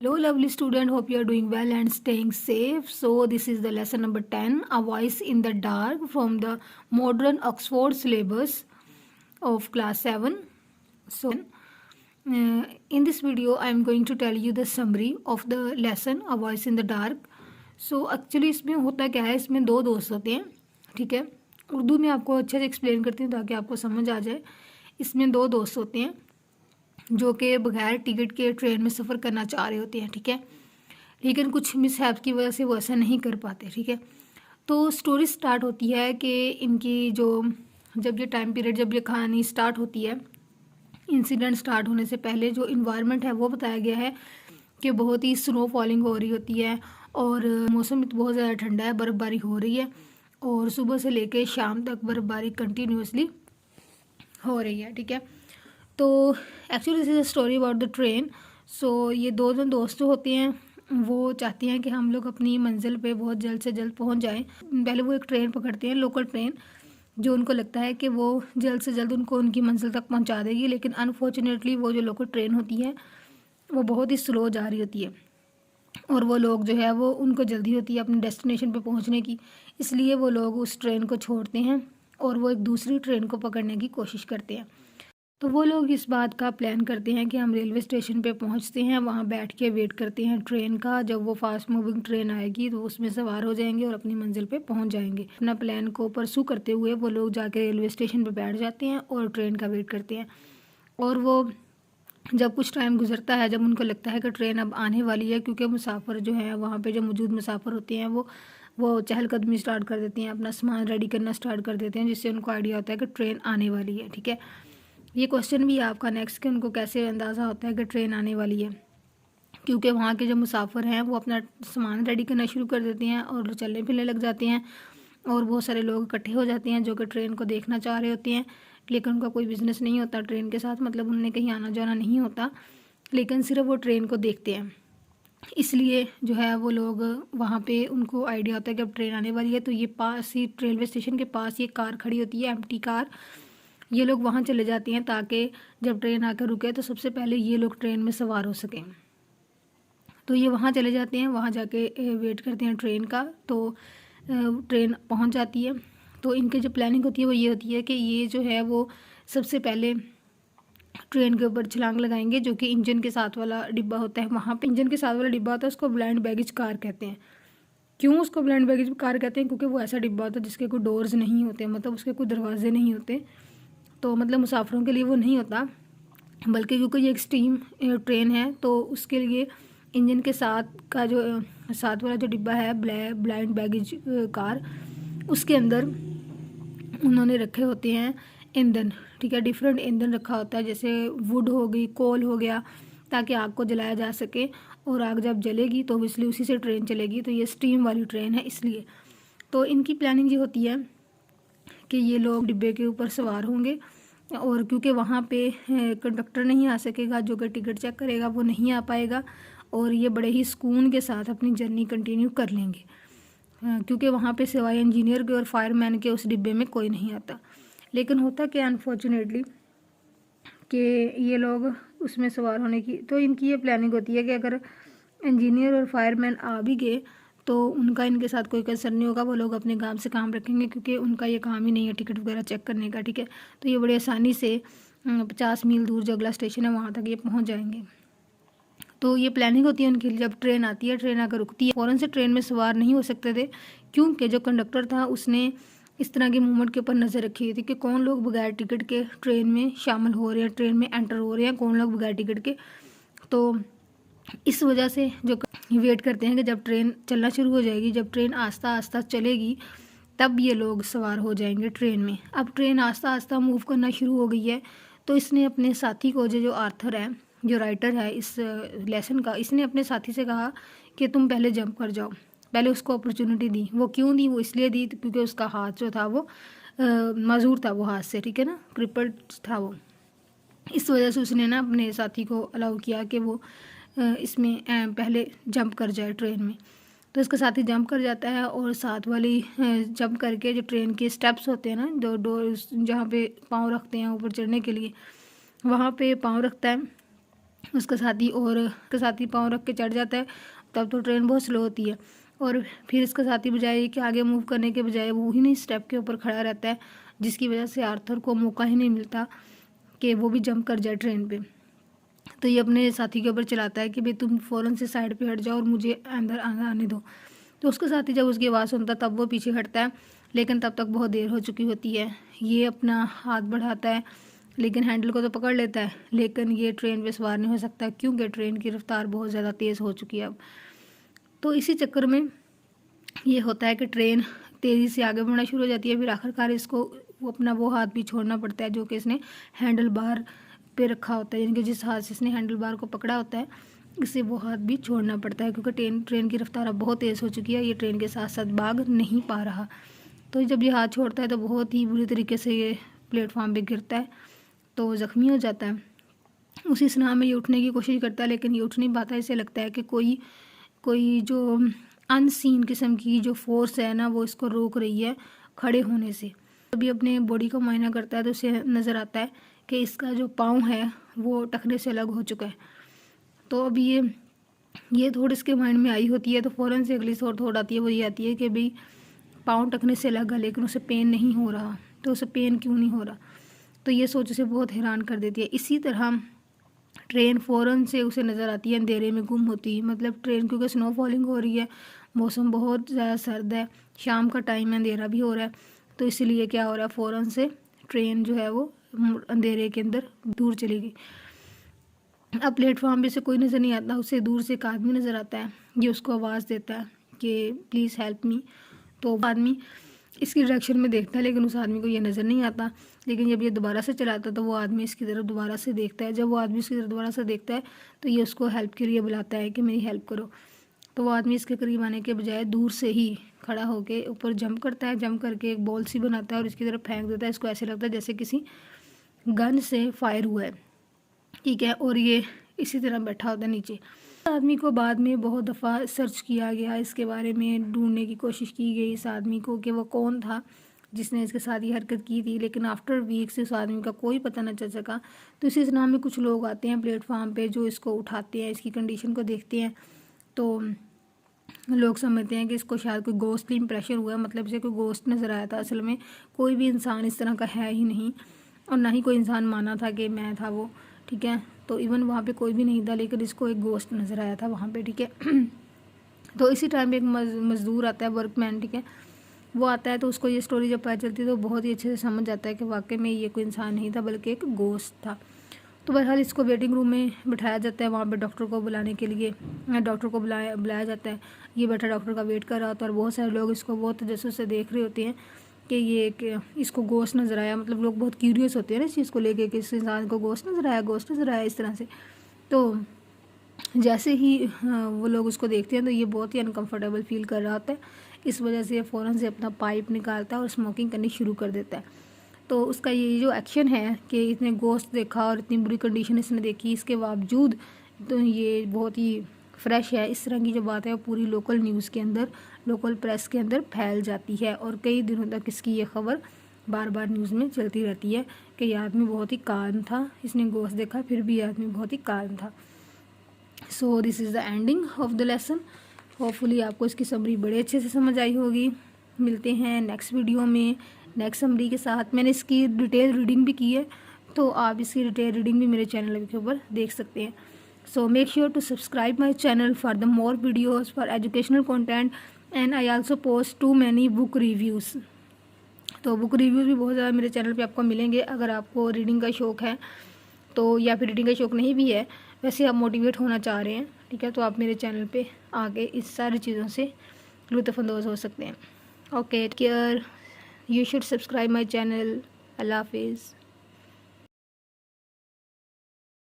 Hello, lovely student. Hope you are doing well and staying safe. So, this is the lesson number 10, A Voice in the Dark from the Modern Oxford syllabus of class 7. So, in this video, I am going to tell you the summary of the lesson, A Voice in the Dark. So, actually इसमें होता क्या है, इसमें दो दोस्त होते हैं, ठीक है। उर्दू में आपको अच्छे से एक्सप्लेन करती हूँ ताकि आपको समझ आ जाए। इसमें दो दोस्त होते हैं जो कि बगैर टिकट के ट्रेन में सफ़र करना चाह रहे होते हैं, ठीक है। लेकिन कुछ मिसहैप की वजह से वो ऐसा नहीं कर पाते, ठीक है। तो स्टोरी स्टार्ट होती है कि इनकी जो जब ये टाइम पीरियड जब ये कहानी स्टार्ट होती है, इंसिडेंट स्टार्ट होने से पहले जो इन्वायरमेंट है वो बताया गया है कि बहुत ही स्नो फॉलिंग हो रही होती है और मौसम बहुत ज़्यादा ठंडा है, बर्फ़बारी हो रही है और सुबह से लेकर शाम तक बर्फ़बारी कंटिन्यूसली हो रही है, ठीक है। तो actually this is a story about the train. So ये दो दोस्त जो होते हैं वो चाहते हैं कि हम लोग अपनी मंजिल पे बहुत जल्द से जल्द पहुंच जाएं। पहले वो एक ट्रेन पकड़ते हैं, लोकल ट्रेन, जो उनको लगता है कि वो जल्द से जल्द उनको उनकी मंजिल तक पहुंचा देगी। लेकिन अनफॉर्चुनेटली वो जो लोकल ट्रेन होती है वो बहुत ही स्लो जा रही होती है और वो लोग जो है वो उनको जल्दी होती है अपने डेस्टिनेशन पे पहुंचने की, इसलिए वो लोग उस ट्रेन को छोड़ते हैं और वो एक दूसरी ट्रेन को पकड़ने की कोशिश करते हैं। तो वो लोग इस बात का प्लान करते हैं कि हम रेलवे स्टेशन पे पहुंचते हैं, वहाँ बैठ के वेट करते हैं ट्रेन का। जब वो फास्ट मूविंग ट्रेन आएगी तो उसमें सवार हो जाएंगे और अपनी मंजिल पे पहुंच जाएंगे। अपना प्लान को परसू करते हुए वो लोग जाके रेलवे स्टेशन पे बैठ जाते हैं और ट्रेन का वेट करते हैं। और वो जब कुछ टाइम गुजरता है, जब उनको लगता है कि ट्रेन अब आने वाली है, क्योंकि मुसाफिर जो है वहाँ पे जो मौजूद मुसाफिर होते हैं वो चहलकदमी स्टार्ट कर देते हैं, अपना सामान रेडी करना स्टार्ट कर देते हैं, जिससे उनको आइडिया होता है कि ट्रेन आने वाली है, ठीक है। ये क्वेश्चन भी आपका नेक्स्ट कि उनको कैसे अंदाज़ा होता है कि ट्रेन आने वाली है, क्योंकि वहाँ के जो मुसाफिर हैं वो अपना सामान रेडी करना शुरू कर देते हैं और चलने फिरने लग जाते हैं और बहुत सारे लोग इकट्ठे हो जाते हैं जो कि ट्रेन को देखना चाह रहे होते हैं। लेकिन उनका कोई बिज़नेस नहीं होता ट्रेन के साथ, मतलब उन्हें कहीं आना जाना नहीं होता, लेकिन सिर्फ वो ट्रेन को देखते हैं। इसलिए जो है वो लोग वहाँ पे उनको आइडिया होता है कि अब ट्रेन आने वाली है। तो ये पास ही रेलवे स्टेशन के पास ये कार खड़ी होती है, एम्प्टी कार। ये लोग वहाँ चले जाते हैं ताकि जब ट्रेन आकर रुके तो सबसे पहले ये लोग ट्रेन में सवार हो सकें। तो ये वहाँ चले जाते हैं, वहाँ जाके वेट करते हैं ट्रेन का। तो ट्रेन पहुँच जाती है। तो इनकी जो प्लानिंग होती है वो ये होती है कि ये जो है वो सबसे पहले ट्रेन के ऊपर छलांग लगाएंगे, जो कि इंजन के साथ वाला डिब्बा होता है। वहाँ पे इंजन के साथ वाला डिब्बा होता है, उसको ब्लाइंड बैगेज कार कहते हैं। क्यों उसको ब्लाइंड बैगेज कार कहते हैं? क्योंकि वो ऐसा डिब्बा होता है जिसके कोई डोर्स नहीं होते, मतलब उसके कोई दरवाजे नहीं होते। तो मतलब मुसाफिरों के लिए वो नहीं होता, बल्कि क्योंकि ये एक स्टीम ट्रेन है तो उसके लिए इंजन के साथ का जो साथ वाला जो डिब्बा है ब्लाइंड बैगेज कार, उसके अंदर उन्होंने रखे होते हैं ईंधन, ठीक है। डिफरेंट ईंधन रखा होता है, जैसे वुड हो गई, कोल हो गया, ताकि आग को जलाया जा सके। और आग जब जलेगी तो इसलिए उसी से ट्रेन चलेगी। तो ये स्टीम वाली ट्रेन है इसलिए। तो इनकी प्लानिंग ये होती है कि ये लोग डिब्बे के ऊपर सवार होंगे और क्योंकि वहाँ पे कंडक्टर नहीं आ सकेगा, जो कि टिकट चेक करेगा वो नहीं आ पाएगा, और ये बड़े ही सुकून के साथ अपनी जर्नी कंटिन्यू कर लेंगे, क्योंकि वहाँ पे सिवाय इंजीनियर के और फायरमैन के उस डिब्बे में कोई नहीं आता। लेकिन होता क्या अनफॉर्चुनेटली कि ये लोग उसमें सवार होने की, तो इनकी ये प्लानिंग होती है कि अगर इंजीनियर और फायरमैन आ भी गए तो उनका इनके साथ कोई कंसर्न नहीं होगा, वो लोग अपने काम से काम रखेंगे, क्योंकि उनका ये काम ही नहीं है टिकट वगैरह चेक करने का, ठीक है। तो ये बड़ी आसानी से 50 मील दूर जो अगला स्टेशन है वहाँ तक ये पहुँच जाएंगे। तो ये प्लानिंग होती है उनकी। जब ट्रेन आती है, ट्रेन आकर रुकती है, फ़ौरन से ट्रेन में सवार नहीं हो सकते थे, क्योंकि जो कंडक्टर था उसने इस तरह के मूवमेंट के ऊपर नज़र रखी हुई थी कि कौन लोग बगैर टिकट के ट्रेन में शामिल हो रहे हैं, ट्रेन में एंटर हो रहे हैं, कौन लोग बगैर टिकट के। तो इस वजह से जो वेट करते हैं कि जब ट्रेन चलना शुरू हो जाएगी, जब ट्रेन आस्ता आस्ता चलेगी तब ये लोग सवार हो जाएंगे ट्रेन में। अब ट्रेन आस्ता आस्ता मूव करना शुरू हो गई है, तो इसने अपने साथी को, जो आर्थर है, जो राइटर है इस लेसन का, इसने अपने साथी से कहा कि तुम पहले जंप कर जाओ। पहले उसको अपॉर्चुनिटी दी। वो क्यों दी? वो इसलिए दी क्योंकि उसका हाथ जो था वो माजूर था, वो हाथ से, ठीक है ना, क्रिपल्ड था वो। इस वजह से उसने ना अपने साथी को अलाउ किया कि वो इसमें पहले जंप कर जाए ट्रेन में। तो इसका साथी जंप कर जाता है और साथ वाली जंप करके जो ट्रेन के स्टेप्स होते हैं ना, दो डोर जहाँ पे पाँव रखते हैं ऊपर चढ़ने के लिए, वहाँ पे पाँव रखता है उसका साथी और उसका साथी पाँव रख के चढ़ जाता है, तब तो ट्रेन बहुत स्लो होती है। और फिर इसका साथी बजाय कि आगे मूव करने के बजाय वो ही नहीं स्टेप के ऊपर खड़ा रहता है, जिसकी वजह से आर्थर को मौका ही नहीं मिलता कि वो भी जंप कर जाए ट्रेन पे। तो ये अपने साथी के ऊपर चलाता है कि भाई तुम फ़ौरन से साइड पे हट जाओ और मुझे अंदर आने दो। तो उसका साथी जब उसकी आवाज़ सुनता तब वो पीछे हटता है, लेकिन तब तक बहुत देर हो चुकी होती है। ये अपना हाथ बढ़ाता है लेकिन हैंडल को तो पकड़ लेता है, लेकिन ये ट्रेन पे सवार नहीं हो सकता क्योंकि ट्रेन की रफ्तार बहुत ज़्यादा तेज़ हो चुकी है अब। तो इसी चक्कर में ये होता है कि ट्रेन तेज़ी से आगे बढ़ना शुरू हो जाती है। फिर आखिरकार इसको वो हाथ भी छोड़ना पड़ता है जो कि इसने हैंडल बार पे रखा होता है, यानी कि जिस हाथ से इसने हैंडल बार को पकड़ा होता है इसे वो हाथ भी छोड़ना पड़ता है, क्योंकि ट्रेन की रफ्तार अब बहुत तेज़ हो चुकी है, ये ट्रेन के साथ साथ भाग नहीं पा रहा। तो जब ये हाथ छोड़ता है तो बहुत ही बुरी तरीके से ये प्लेटफॉर्म पे गिरता है, तो ज़ख्मी हो जाता है। उसी स्नाह में ये उठने की कोशिश करता है, लेकिन ये उठ नहीं पाता। इसे लगता है कि कोई जो अनसीन किस्म की जो फोर्स है ना, वो इसको रोक रही है खड़े होने से। अभी अपने बॉडी को मुआयना करता है तो उसे नज़र आता है कि इसका जो पाँव है वो टखने से अलग हो चुका है। तो अभी ये थोड़ी इसके माइंड में आई होती है, तो फ़ौरन से अगली थॉट आती है, वो ये आती है कि भाई पाँव टखने से अलग है लेकिन उसे पेन नहीं हो रहा, तो उसे पेन क्यों नहीं हो रहा। तो ये सोच उसे बहुत हैरान कर देती है। इसी तरह ट्रेन फ़ौरन से उसे नज़र आती है अंधेरे में गुम होती है। मतलब ट्रेन क्योंकि स्नो फॉलिंग हो रही है, मौसम बहुत ज़्यादा सर्द है, शाम का टाइम है, अंधेरा भी हो रहा है, तो इसलिए क्या हो रहा है फ़ौरन से ट्रेन जो है वो अंधेरे के अंदर दूर चली गई। अब प्लेटफॉर्म पे से कोई नज़र नहीं आता, उसे दूर से एक आदमी नज़र आता है, ये उसको आवाज़ देता है कि प्लीज़ हेल्प मी। तो आदमी इसकी डायरेक्शन में देखता है लेकिन उस आदमी को ये नज़र नहीं आता। लेकिन जब ये दोबारा से चलाता है तो वो आदमी इसकी तरफ दोबारा से देखता है। जब वो आदमी इसकी तरफ दोबारा से देखता है तो ये उसको हेल्प के लिए बुलाता है कि मेरी हेल्प करो। तो वो आदमी इसके करीब आने के बजाय दूर से ही खड़ा होकर ऊपर जंप करता है, जंप करके एक बॉल सी बनाता है और इसकी तरफ फेंक देता है। इसको ऐसे लगता है जैसे किसी गन से फायर हुआ है, ठीक है। और ये इसी तरह बैठा होता है नीचे। आदमी को बाद में बहुत दफ़ा सर्च किया गया, इसके बारे में ढूंढने की कोशिश की गई इस आदमी को कि वो कौन था जिसने इसके साथ ये हरकत की थी, लेकिन आफ्टर वीक्स इस आदमी का कोई पता न चल सका। तो इसी नाम में कुछ लोग आते हैं प्लेटफॉर्म पे जो इसको उठाते हैं, इसकी कंडीशन को देखते हैं, तो लोग समझते हैं कि इसको शायद कोई गोस्टली इंप्रेशन हुआ है, मतलब इसे कोई गोस्ट नज़र आया था। असल में कोई भी इंसान इस तरह का है ही नहीं, और ना ही कोई इंसान माना था कि मैं था वो, ठीक है। तो इवन वहाँ पे कोई भी नहीं था, लेकिन इसको एक गोस्ट नज़र आया था वहाँ पे, ठीक है। तो इसी टाइम पे एक मज़दूर आता है, वर्कमैन, ठीक है, वो आता है। तो उसको ये स्टोरी जब पता चलती है तो बहुत ही अच्छे से समझ आता है कि वाकई में ये कोई इंसान नहीं था बल्कि एक गोस्ट था। तो बहरहाल इसको वेटिंग रूम में बिठाया जाता है, वहाँ पे डॉक्टर को बुलाने के लिए डॉक्टर को बुलाया जाता है। ये बैठा डॉक्टर का वेट कर रहा होता है और बहुत सारे लोग इसको बहुत तजस्सुस से देख रहे होते हैं कि ये इसको गोश्त नज़र आया। मतलब लोग बहुत क्यूरियस होते हैं ना इस चीज़ को लेके कि इस इंसान को गोश्त नज़र आया इस तरह से। तो जैसे ही वो लोग उसको देखते हैं तो ये बहुत ही अनकंफर्टेबल फील कर रहा होता है। इस वजह से ये फ़ौरन से अपना पाइप निकालता है और स्मोकिंग करनी शुरू कर देता है। तो उसका ये जो एक्शन है कि इसने गोश्त देखा और इतनी बुरी कंडीशन इसने देखी, इसके बावजूद तो ये बहुत ही फ्रेश है। इस तरह की जो बात है वो पूरी लोकल न्यूज़ के अंदर, लोकल प्रेस के अंदर फैल जाती है और कई दिनों तक इसकी ये खबर बार बार न्यूज़ में चलती रहती है कि ये आदमी बहुत ही काल्म था, इसने गोश्त देखा फिर भी ये आदमी बहुत ही काल्म था। So this is the ending of the lesson. Hopefully आपको इसकी समरी बड़े अच्छे से समझ आई होगी। मिलते हैं नेक्स्ट वीडियो में नेक्स्ट समरी के साथ। मैंने इसकी डिटेल रीडिंग भी की है, तो आप इसकी डिटेल रीडिंग भी मेरे चैनल के ऊपर देख सकते हैं। So make sure to subscribe my channel for the more videos for educational content and I also post to many book reviews. तो बुक रिव्यूज़ भी बहुत ज़्यादा मेरे चैनल पे आपको मिलेंगे। अगर आपको रीडिंग का शौक़ है तो, या फिर रीडिंग का शौक़ नहीं भी है, वैसे आप मोटिवेट होना चाह रहे हैं, ठीक है, तो आप मेरे चैनल पे आके इस सारी चीज़ों से लुत्फ़अंदोज़ हो सकते हैं। Okay, take care, you should subscribe my channel. अल्लाह हाफिज़।